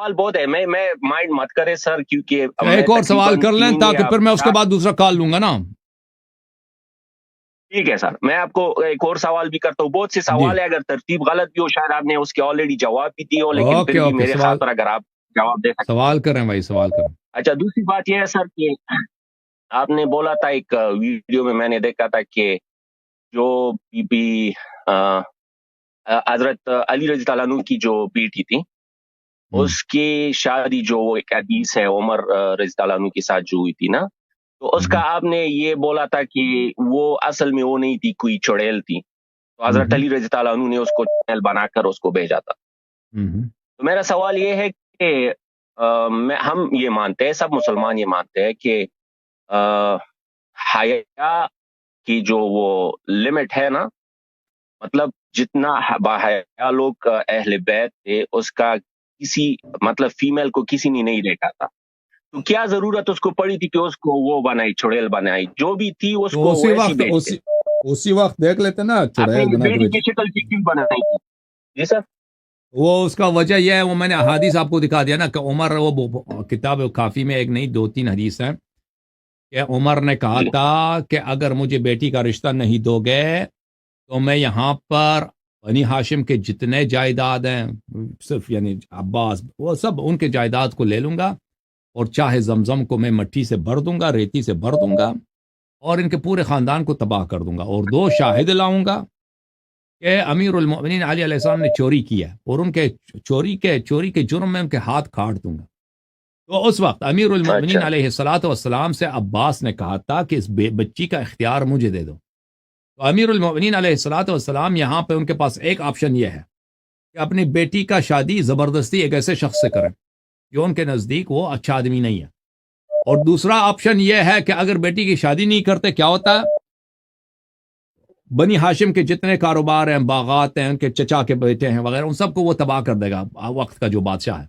سوال بہت ہے، میں مائنڈ مت کرے سر، کیونکہ ایک اور سوال کر لیں تاکہ پھر میں اس کے بعد دوسرا کال لوں گا نا. ٹھیک ہے سر، میں آپ کو ایک اور سوال بھی کرتا ہوں. بہت سے سوال ہے، اگر ترتیب غلط بھی ہو شاید آپ نے اس کے آلریڈی جواب بھی دی ہو، لیکن پھر بھی میرے خاطر اگر آپ جواب دے سکتے. سوال کریں بھائی، سوال کریں. اچھا، دوسری بات یہ ہے سر کہ آپ نے بولا تھا ایک ویڈیو میں نے دیکھا تھا کہ جو بی حضرت علی رضی اللہ عنہ کی جو بیٹی تھی، اس کی شادی جو ایک حدیث ہے عمر رضی اللہ عنہ کے ساتھ جو ہوئی تھی نا، تو اس کا آپ نے یہ بولا تھا کہ وہ اصل میں وہ نہیں تھی، کوئی چڑیل تھی. تو حضرت علی رضی اللہ عنہ نے اس کو چڑیل بنا کر اس کو بھیجا تھا. تو میرا سوال یہ ہے کہ ہم یہ مانتے ہیں، سب مسلمان یہ مانتے ہیں کہ حیا کی جو وہ لمٹ ہے نا، مطلب جتنا باحیا لوگ اہل بیت تھے، اس کا کسی مطلب فیمیل کو کسی نے نہیں دیکھا تھا. تو کیا ضرورت اس کو پڑی تھی کہ اس کو وہ بنائی، چڑیل بنائی؟ جو بھی تھی اس کو اسی وقت دیکھ لیتے نا چڑیل بنا بیٹی کی شکل کیوں بنائی تھی؟ جی سر، وہ اس کا وجہ یہ ہے، وہ میں نے احادیث آپ کو دکھا دیا نا کہ عمر، وہ کتاب کافی میں ایک نہیں 2-3 حدیث ہیں کہ عمر نے کہا تھا کہ اگر مجھے بیٹی کا رشتہ نہیں دو گے تو میں یہاں پر بنی ہاشم کے جتنے جائیداد ہیں، صرف یعنی عباس، وہ سب ان کے جائیداد کو لے لوں گا، اور چاہے زمزم کو میں مٹی سے بھر دوں گا، ریتی سے بھر دوں گا، اور ان کے پورے خاندان کو تباہ کر دوں گا، اور 2 شاہد لاؤں گا کہ امیر المؤمنین علی علیہ السلام نے چوری کیا، اور ان کے چوری کے جرم میں ان کے ہاتھ کاٹ دوں گا. تو اس وقت امیر المؤمنین علیہ السلام سے عباس نے کہا تھا کہ اس بچی کا اختیار مجھے دے دو. تو امیر المؤمنین علیہ السلام یہاں پہ ان کے پاس ایک آپشن یہ ہے کہ اپنی بیٹی کا شادی زبردستی ایک ایسے شخص سے کریں جو ان کے نزدیک وہ اچھا آدمی نہیں ہے، اور دوسرا آپشن یہ ہے کہ اگر بیٹی کی شادی نہیں کرتے کیا ہوتا ہے، بنی ہاشم کے جتنے کاروبار ہیں، باغات ہیں، ان کے چچا کے بیٹے ہیں وغیرہ، ان سب کو وہ تباہ کر دے گا وقت کا جو بادشاہ ہے.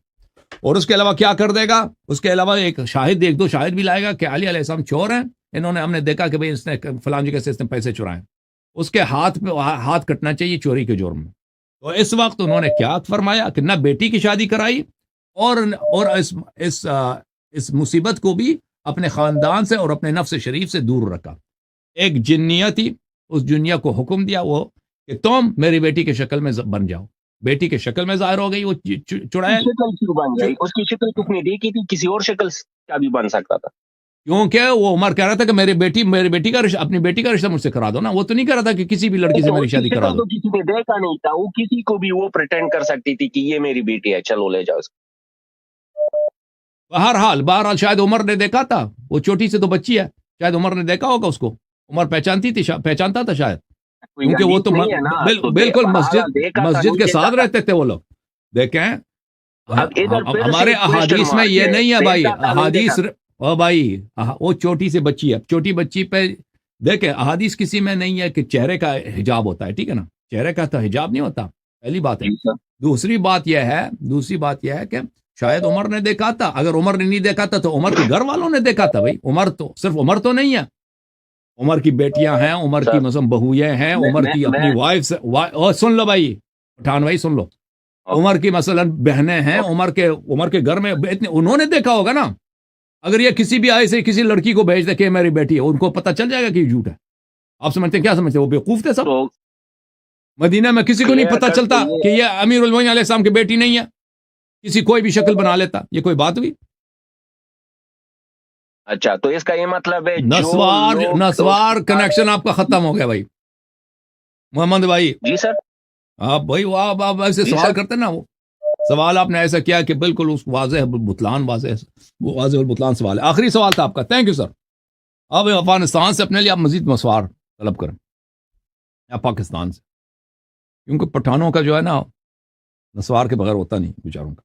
اور اس کے علاوہ کیا کر دے گا، اس کے علاوہ ایک 2 شاہد بھی لائے گا کہ علی علیہ السلام چور ہیں، انہوں نے، ہم نے دیکھا کہ بھئی اس نے فلاں جگہ سے اس نے پیسے چرائے، اس کے ہاتھ کٹنا چاہیے چوری کے جرم میں. تو اس وقت انہوں نے کیا فرمایا کہ نہ بیٹی کی شادی کرائی، اور اس مصیبت کو بھی اپنے خاندان سے اور اپنے نفس شریف سے دور رکھا. ایک جنیہ تھی، اس جنیہ کو حکم دیا وہ کہ تم میری بیٹی کی شکل میں بن جاؤ. بیٹی کی شکل میں ظاہر ہو گئی، وہ چڑیل. اس کی شکل کس نے دیکھی تھی؟ کسی اور شکل کا بھی بن سکتا تھا، کیونکہ وہ عمر کہہ رہا تھا کہ میری بیٹی کا رشتہ، اپنی بیٹی کا رشتہ مجھ سے کرا دو نا. وہ تو نہیں کہہ رہا تھا کہ کسی بھی لڑکی سے میری شادی کرا دو. کسی نے دیکھا نہیں تھا، وہ کسی کو بھی وہ پریٹینڈ کر سکتی تھی کہ یہ میری بیٹی ہے، چلو لے جاؤ اس کو. بہرحال شاید عمر نے دیکھا تھا، وہ چھوٹی سے تو بچی ہے، شاید عمر نے دیکھا ہوگا اس کو. عمر پہچانتا تھا شاید، کیونکہ وہ تو بالکل مسجد کے ساتھ رہتے تھے وہ لوگ. دیکھیں ہمارے احادیث میں یہ نہیں ہے بھائی، احادیث بھائی وہ چھوٹی سی بچی ہے، چھوٹی بچی پہ دیکھیں احادیث کسی میں نہیں ہے کہ چہرے کا حجاب ہوتا ہے، ٹھیک ہے نا، چہرے کا تو حجاب نہیں ہوتا، پہلی بات ہے. دوسری بات یہ ہے کہ شاید عمر نے دیکھا تھا. اگر عمر نے نہیں دیکھا تھا تو عمر کے گھر والوں نے دیکھا تھا. بھائی عمر تو صرف عمر تو نہیں ہے، عمر کی بیٹیاں ہیں، عمر کی مثلا بہوئیں ہیں، عمر کی اپنی وائف، سن لو بھائی پٹھان بھائی سن لو، عمر کی مثلا بہنیں ہیں، عمر کے گھر میں انہوں نے دیکھا ہوگا نا. اگر یہ کسی بھی آئے سے کسی لڑکی کو بھیج دے کہ میری بیٹی ہے، ان کو پتہ چل جائے گا کہ یہ جھوٹ ہے. آپ سمجھتے ہیں کیا سمجھتے ہیں وہ بیوقوف تھے سب. مدینہ میں کسی کو نہیں پتہ چلتا کہ یہ امیر المومنین علیہ السلام کی بیٹی نہیں ہے، کسی کوئی بھی شکل بنا لیتا. یہ کوئی بات ہوئی؟ اچھا، تو اس کا یہ مطلب ہے نسوار کنیکشن آپ کا ختم ہو گیا بھائی محمد بھائی. جی سر. آپ بھائی آپ ایسے سوال کرتے نا، وہ سوال آپ نے ایسا کیا کہ بالکل اس واضح البطلان سوال ہے. آخری سوال تھا آپ کا. Thank you sir. اب افغانستان سے اپنے لیے آپ مزید مسوار طلب کریں یا پاکستان سے، کیونکہ پٹھانوں کا جو ہے نا نسوار کے بغیر ہوتا نہیں بیچاروں کا.